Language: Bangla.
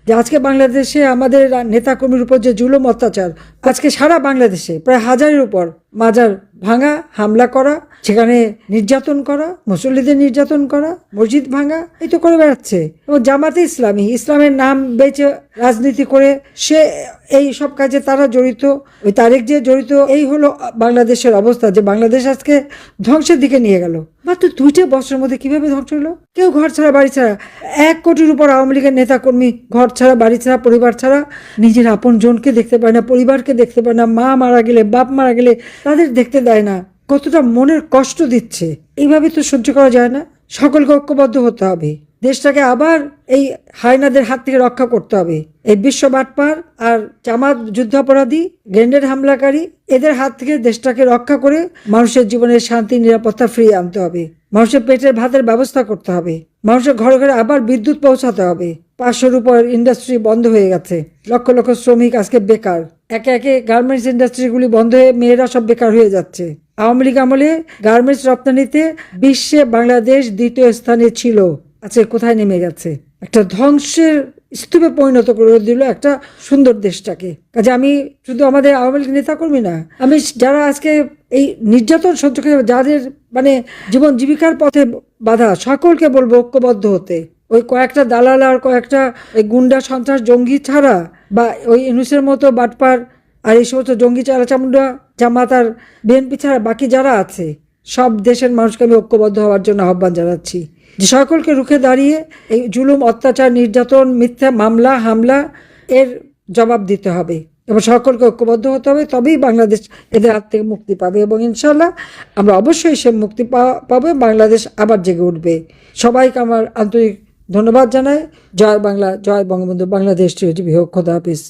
যে আজকে বাংলাদেশে আমাদের নেতাকর্মীর উপর যে জুলুম অত্যাচার, আজকে সারা বাংলাদেশে প্রায় 1000-এর উপর মাজার ভাঙা, হামলা করা, সেখানে নির্যাতন করা, মুসল্লিদের নির্যাতন করা, মসজিদ ভাঙা, এই তো করে বেড়াচ্ছে। এবং জামাতে ইসলামী, ইসলামের নাম বেচে রাজনীতি করে সে এই সব কাজে তারা জড়িত, ওই তারেক যে জড়িত। এই হলো বাংলাদেশের অবস্থা, যে বাংলাদেশ আজকে ধ্বংসের দিকে নিয়ে গেল। মাত্র 2 বছরের মধ্যে কিভাবে ধ্বংস হলো? কেউ ঘর ছাড়া বাড়ি ছাড়া, 1 কোটির উপর আওয়ামী লীগের নেতাকর্মী ঘর ছাড়া বাড়ি ছাড়া পরিবার ছাড়া, নিজের আপন জনকে দেখতে পায় না, পরিবারকে দেখতে পায় না, মা মারা গেলে বাপ মারা গেলে তাদের দেখতে দেয় না। কতটা মনের কষ্ট দিচ্ছে। এইভাবে তো সহ্য করা যায় না। সকলকে ঐক্যবদ্ধ হতে হবে, দেশটাকে আবার এই হায়নাদের হাত থেকে রক্ষা করতে হবে। এই বিশ্ব বাটপার আর জামাত যুদ্ধাপরাধী, গ্রেনেড হামলাকারী, এদের হাত থেকে দেশটাকে রক্ষা করে মানুষের জীবনের শান্তি নিরাপত্তা ফিরিয়ে আনতে হবে। মানুষের পেটের ভাতের ব্যবস্থা করতে হবে। মানুষের ঘরে ঘরে আবার বিদ্যুৎ পৌঁছাতে হবে। 500-র উপর ইন্ডাস্ট্রি বন্ধ হয়ে গেছে, লক্ষ লক্ষ শ্রমিক আজকে বেকার। একে একে গার্মেন্টস ইন্ডাস্ট্রিগুলি বন্ধ হয়ে মেয়েরা সব বেকার হয়ে যাচ্ছে। আওয়ামী লীগ আমলে গার্মেন্টস রপ্তানিতে বিশ্বে বাংলাদেশ 2য় স্থানে ছিল, আজকে কোথায় নেমে গেছে? একটা ধ্বংসের স্তূপে পরিণত করে দিল একটা সুন্দর দেশটাকে। কাজে আমি শুধু আমাদের আওয়ামী লীগ নেতাকর্মী না, আমি যারা আজকে এই নির্যাতন সহ্য করে, যাদের মানে জীবন জীবিকার পথে বাধা, সকলকে বলবো ঐক্যবদ্ধ হতে। ওই কয়েকটা দালাল আর কয়েকটা গুন্ডা সন্ত্রাস জঙ্গি ছাড়া, বা ওই ইউনূসের মতো বাটপার আর এই সমস্ত জঙ্গি চামুন্ডা জামাত আর বিএনপি ছাড়া বাকি যারা আছে, সব দেশের মানুষকে আমি ঐক্যবদ্ধ হওয়ার জন্য আহ্বান জানাচ্ছি, যে সকলকে রুখে দাঁড়িয়ে এই জুলুম, অত্যাচার, নির্যাতন, মিথ্যা মামলা, হামলা এর জবাব দিতে হবে এবং সকলকে ঐক্যবদ্ধ হতে হবে। তবেই বাংলাদেশ এদের হাত থেকে মুক্তি পাবে এবং ইনশাল্লাহ আমরা অবশ্যই সে মুক্তি পাবে, বাংলাদেশ আবার জেগে উঠবে। সবাইকে আমার আন্তরিক ধন্যবাদ জানাই। জয় বাংলা, জয় বঙ্গবন্ধু, বাংলাদেশ চিরজীবী হোক। খোদা হাফিজ।